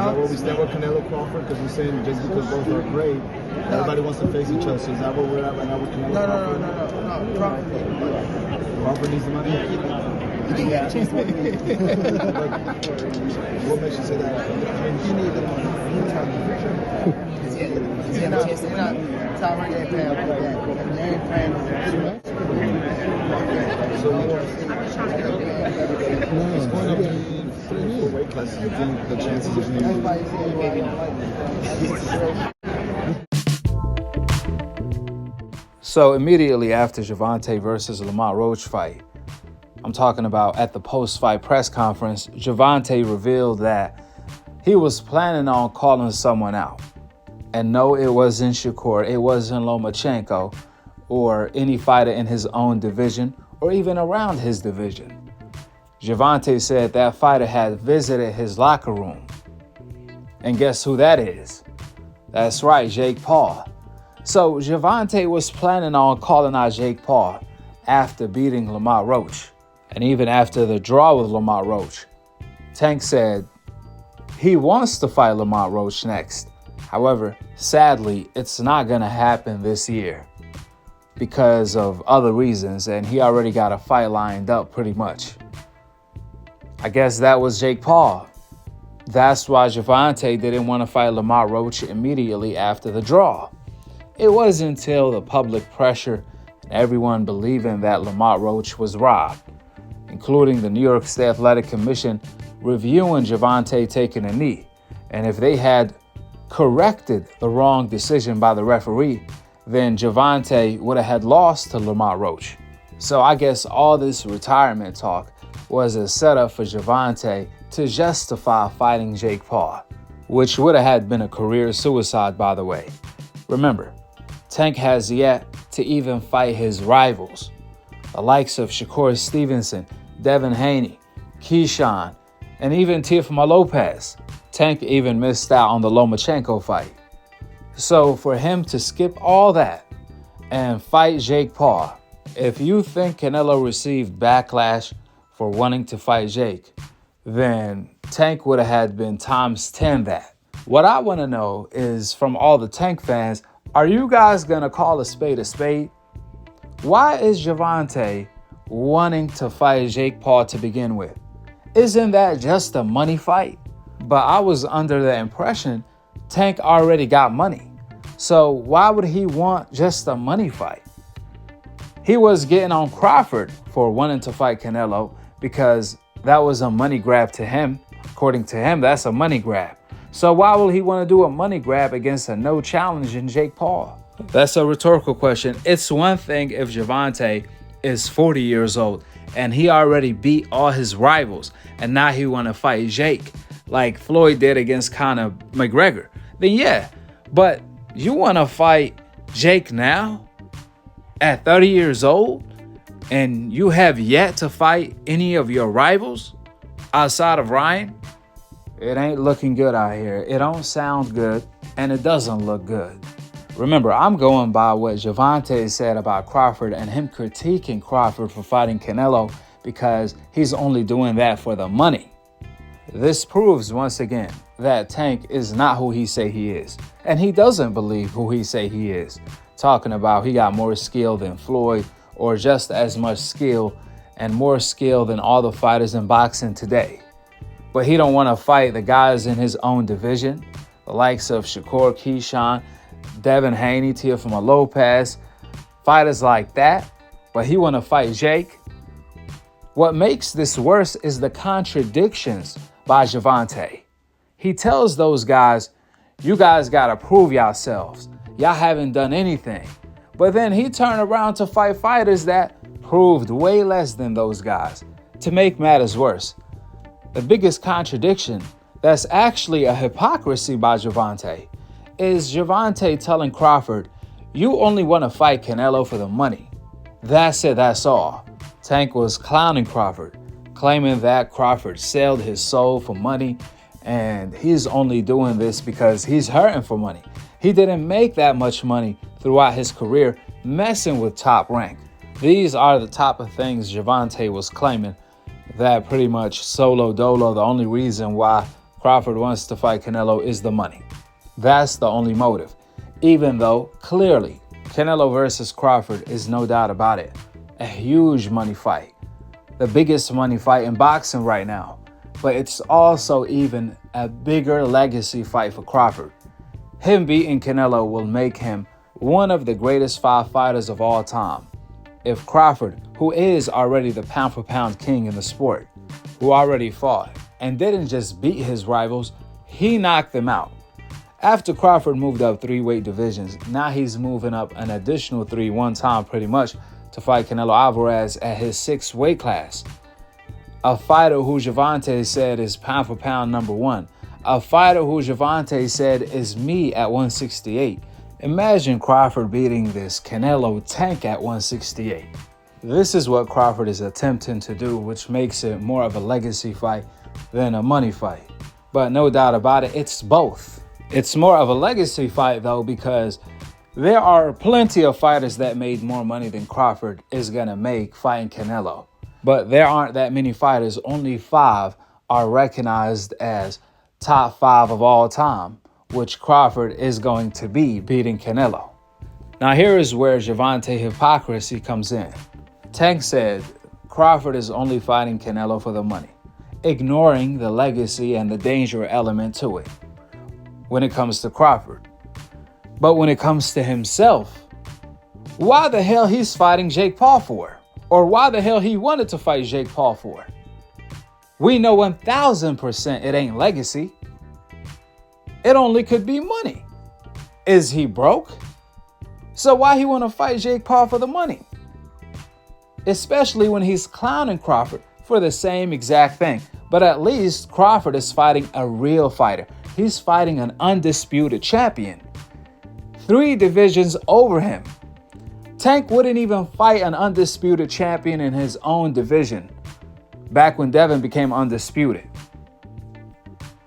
that what we stand with Canelo Crawford? Because we're saying just because both are great, everybody wants to face each other. So is that what we're at right now with Canelo Crawford? No. Crawford needs the money. Crawford needs the money? Yeah, you think he got a chance to win? What makes you say that? He needs the money. He's got a chance to win. Top rank ain't paying like that. They ain't paying no that. So it's going up in 3 or 4 weight classes. You think the chances of him? So immediately after Gervonta versus Lamont Roach fight, I'm talking about at the post-fight press conference, Gervonta revealed that he was planning on calling someone out. And no, it wasn't Shakur, it wasn't Lomachenko, or any fighter in his own division, or even around his division. Gervonta said that fighter had visited his locker room. And guess who that is? That's right, Jake Paul. So Gervonta was planning on calling out Jake Paul after beating Lamont Roach. And even after the draw with Lamont Roach, Tank said he wants to fight Lamont Roach next. However, sadly, it's not going to happen this year because of other reasons, and he already got a fight lined up pretty much. I guess that was Jake Paul. That's why Gervonta didn't want to fight Lamont Roach immediately after the draw. It wasn't until the public pressure and everyone believing that Lamont Roach was robbed, including the New York State Athletic Commission reviewing Gervonta taking a knee. And if they had corrected the wrong decision by the referee, then Gervonta would have had lost to Lamont Roach. So I guess all this retirement talk was a setup for Gervonta to justify fighting Jake Paul, which would have had been a career suicide, by the way. Remember, Tank has yet to even fight his rivals, the likes of Shakur Stevenson, Devin Haney, Keyshawn, and even Teofimo Lopez. Tank even missed out on the Lomachenko fight. So for him to skip all that and fight Jake Paul, if you think Canelo received backlash for wanting to fight Jake, then Tank would have had been times 10 that. What I want to know is from all the Tank fans, are you guys going to call a spade a spade? Why is Gervonta wanting to fight Jake Paul to begin with? Isn't that just a money fight? But I was under the impression Tank already got money. So why would he want just a money fight? He was getting on Crawford for wanting to fight Canelo because that was a money grab to him. According to him, that's a money grab. So why will he want to do a money grab against a no challenge in Jake Paul? That's a rhetorical question. It's one thing if Gervonta is 40 years old and he already beat all his rivals and now he want to fight Jake like Floyd did against Conor McGregor. Then yeah, but you want to fight Jake now at 30 years old and you have yet to fight any of your rivals outside of Ryan? It ain't looking good out here. It don't sound good, and it doesn't look good. Remember, I'm going by what Gervonta said about Crawford and him critiquing Crawford for fighting Canelo because he's only doing that for the money. This proves once again that Tank is not who he say he is, and he doesn't believe who he say he is, talking about he got more skill than Floyd or just as much skill and more skill than all the fighters in boxing today. But he don't want to fight the guys in his own division, the likes of Shakur, Keyshawn, Devin Haney, Teofimo Lopez, fighters like that. But he want to fight Jake. What makes this worse is the contradictions by Gervonta. He tells those guys, you guys got to prove yourselves. Y'all haven't done anything. But then he turned around to fight fighters that proved way less than those guys. To make matters worse, the biggest contradiction that's actually a hypocrisy by Gervonta is Gervonta telling Crawford, you only want to fight Canelo for the money. That's it, that's all. Tank was clowning Crawford, claiming that Crawford sold his soul for money and he's only doing this because he's hurting for money. He didn't make that much money throughout his career messing with Top Rank. These are the type of things Gervonta was claiming that pretty much solo dolo, the only reason why Crawford wants to fight Canelo is the money. That's the only motive. Even though, clearly, Canelo versus Crawford is no doubt about it a huge money fight. The biggest money fight in boxing right now. But it's also even a bigger legacy fight for Crawford. Him beating Canelo will make him one of the greatest 5 fighters of all time. If Crawford, who is already the pound-for-pound king in the sport, who already fought and didn't just beat his rivals, he knocked them out. After Crawford moved up 3 weight divisions, now he's moving up an additional 3 one time pretty much to fight Canelo Alvarez at his 6th weight class. A fighter who Gervonta said is pound for pound number 1. A fighter who Gervonta said is me at 168. Imagine Crawford beating this Canelo tank at 168. This is what Crawford is attempting to do, which makes it more of a legacy fight than a money fight. But no doubt about it, it's both. It's more of a legacy fight though, because there are plenty of fighters that made more money than Crawford is gonna make fighting Canelo. But there aren't that many fighters. Only 5 are recognized as top 5 of all time, which Crawford is going to be beating Canelo. Now here is where Gervonta hypocrisy comes in. Tank said Crawford is only fighting Canelo for the money, ignoring the legacy and the danger element to it when it comes to Crawford. But when it comes to himself, why the hell he's fighting Jake Paul for? Or why the hell he wanted to fight Jake Paul for? We know 1000% it ain't legacy. It only could be money. Is he broke? So why he want to fight Jake Paul for the money? Especially when he's clowning Crawford for the same exact thing. But at least Crawford is fighting a real fighter. He's fighting an undisputed champion. 3 divisions over him. Tank wouldn't even fight an undisputed champion in his own division back when Devin became undisputed.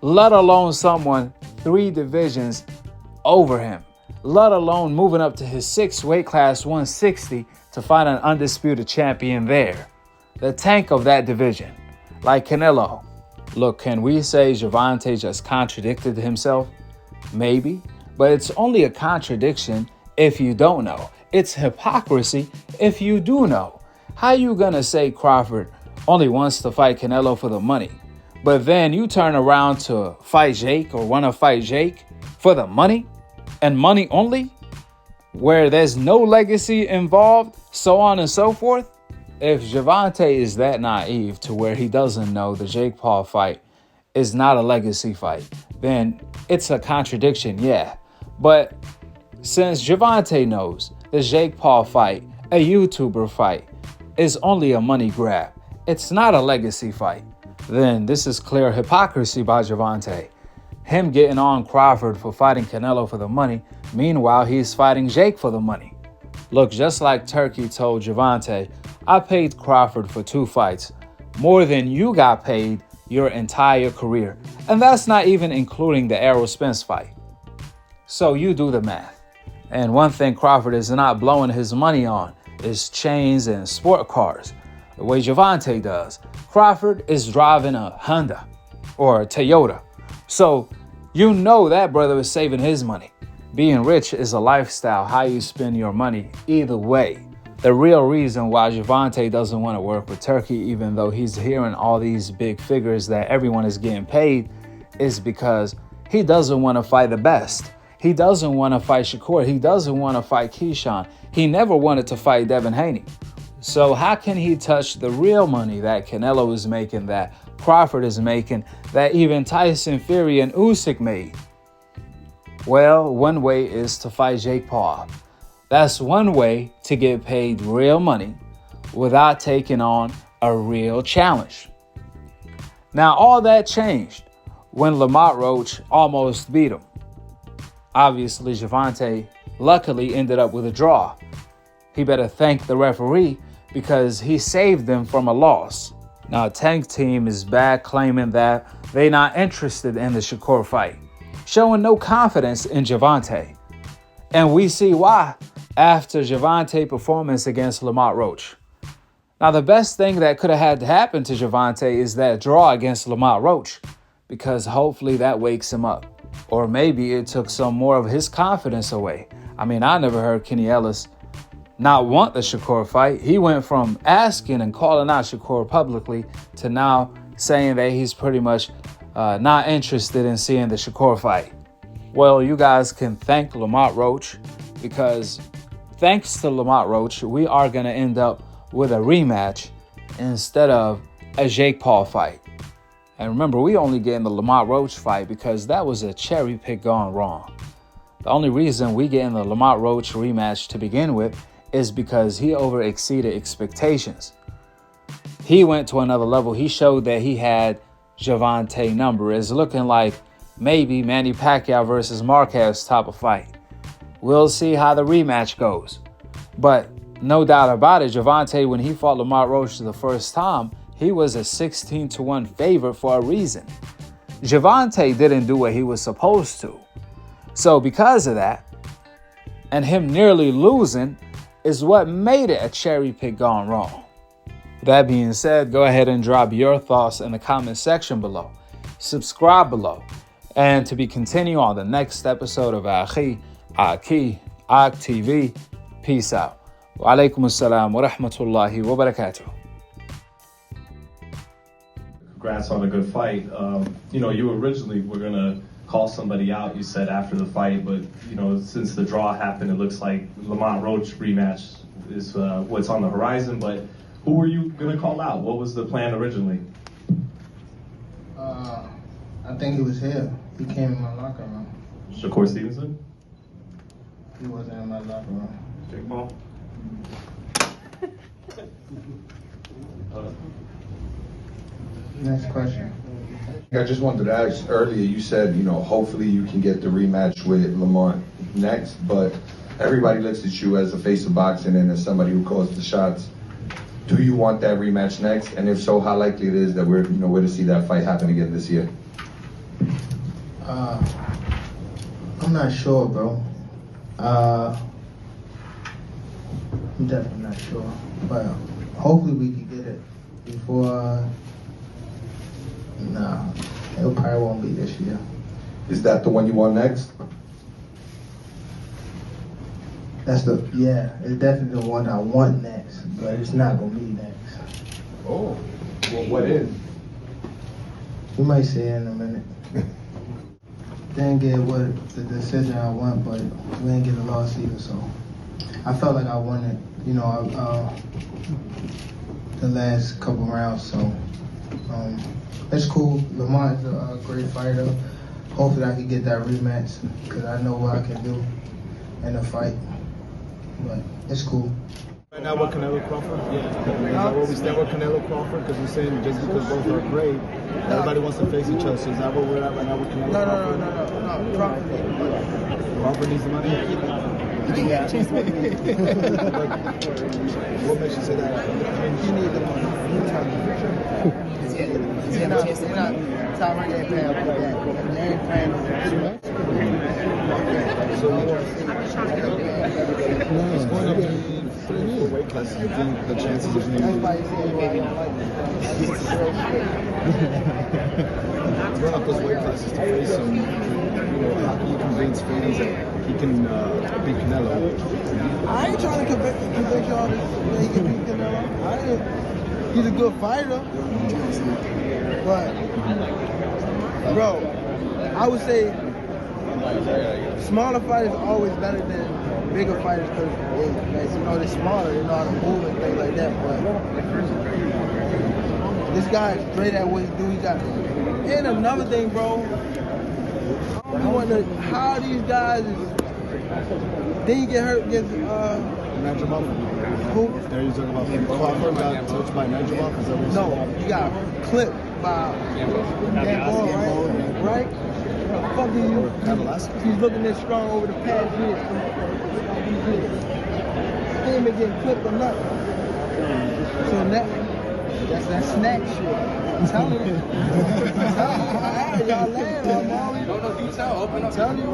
Let alone someone 3 divisions over him. Let alone moving up to his 6th weight class, 160, to fight an undisputed champion there. The Tank of that division. Like Canelo. Look, can we say Gervonta just contradicted himself? Maybe. But it's only a contradiction if you don't know. It's hypocrisy if you do know. How you gonna say Crawford only wants to fight Canelo for the money, but then you turn around to fight Jake or want to fight Jake for the money and money only, where there's no legacy involved, so on and so forth? If Gervonta is that naive to where he doesn't know the Jake Paul fight is not a legacy fight, then it's a contradiction, yeah. But since Gervonta knows the Jake Paul fight, a YouTuber fight, is only a money grab, it's not a legacy fight, then this is clear hypocrisy by Gervonta. Him getting on Crawford for fighting Canelo for the money, meanwhile he's fighting Jake for the money. Look, just like Turkey told Gervonta, I paid Crawford for 2 fights, more than you got paid your entire career. And that's not even including the Errol Spence fight. So you do the math. And one thing Crawford is not blowing his money on is chains and sport cars, the way Gervonta does. Crawford is driving a Honda or a Toyota. So you know that brother is saving his money. Being rich is a lifestyle, how you spend your money either way. The real reason why Gervonta doesn't want to work with Turkey, even though he's hearing all these big figures that everyone is getting paid, is because he doesn't want to fight the best. He doesn't want to fight Shakur. He doesn't want to fight Keyshawn. He never wanted to fight Devin Haney. So how can he touch the real money that Canelo is making, that Crawford is making, that even Tyson Fury and Usyk made? Well, one way is to fight Jake Paul. That's one way to get paid real money without taking on a real challenge. Now, all that changed when Lamont Roach almost beat him. Obviously, Gervonta luckily ended up with a draw. He better thank the referee because he saved them from a loss. Now, Tank team is back claiming that they're not interested in the Shakur fight, showing no confidence in Gervonta. And we see why after Gervonta's performance against Lamont Roach. Now, the best thing that could have had to happen to Gervonta is that draw against Lamont Roach. because hopefully that wakes him up. Or maybe it took some more of his confidence away. I mean, I never heard Kenny Ellis not want the Shakur fight. He went from asking and calling out Shakur publicly to now saying that he's pretty much not interested in seeing the Shakur fight. Well, you guys can thank Lamont Roach, because thanks to Lamont Roach, we are going to end up with a rematch instead of a Jake Paul fight. And remember, we only getting the Lamont Roach fight because that was a cherry pick gone wrong. The only reason we getting the Lamont Roach rematch to begin with is because he over exceeded expectations. He went to another level. He showed that he had Gervonta number. It's looking like maybe Manny Pacquiao versus Marquez type of fight. We'll see how the rematch goes. But no doubt about it, Gervonta, when he fought Lamont Roach the first time, he was a 16-1 favorite for a reason. Gervonta didn't do what he was supposed to. So because of that, and him nearly losing, is what made it a cherry pick gone wrong. That being said, go ahead and drop your thoughts in the comment section below. Subscribe below. And to be continued on the next episode of Akhi, TV. Peace out. Wa alaikum assalam wa rahmatullahi wa barakatuh. Congrats on a good fight. You originally were going to call somebody out, you said, after the fight, but, since the draw happened, it looks like Lamont Roach rematch is what's on the horizon. But who were you going to call out? What was the plan originally? I think he was here. He came in my locker room. Shakur Stevenson? He wasn't in my locker room. Jake Paul? Next question. I just wanted to ask earlier, you said, hopefully you can get the rematch with Lamont next, but everybody looks at you as the face of boxing and as somebody who calls the shots. Do you want that rematch next? And if so, how likely it is that we're to see that fight happen again this year? I'm not sure, bro. I'm definitely not sure, but hopefully we can get it before. Nah, it probably won't be this year. Is that the one you want next? It's definitely the one I want next, but it's not gonna be next. Oh, well, what is? You might see it in a minute. Didn't get what the decision I want, but we didn't get the loss either, so I felt like I won it, the last couple rounds, so it's cool. Lamont is a great fighter. Hopefully I can get that rematch, because I know what I can do in a fight, but it's cool. Right now with Canelo Crawford? Yeah. Is that where we stand with Canelo Crawford? Because we're saying just because both are great, everybody wants to face each other. So is that where we're at right now with Canelo Crawford? No. Crawford needs the money. Crawford needs the money? Yeah. What makes you say that? He needs the money. He's not Tom ain't paying for that. They ain't paying for that. It's going up to 3 weight classes. You think the chances of him going up those weight classes to face him, he convince fans that he can beat Canelo? I ain't trying to convince y'all that he can beat Canelo. He's a good fighter, but bro, I would say smaller fighters are always better than bigger fighters because they're smaller, they know how to move and things like that. But this guy is great at what he do. He got, and another thing, bro, I wonder how these guys then you get hurt against who? There you're talking about Crawford got touched by Nigel. Is that what No, you got clipped by Gamble, right? Fuck you. He's looking this strong over the past year. He ain't been getting clipped or nothing. So that's that snack shit. I'm telling you. Y'all land on Molly. No, you tell. Open up. I'm telling you.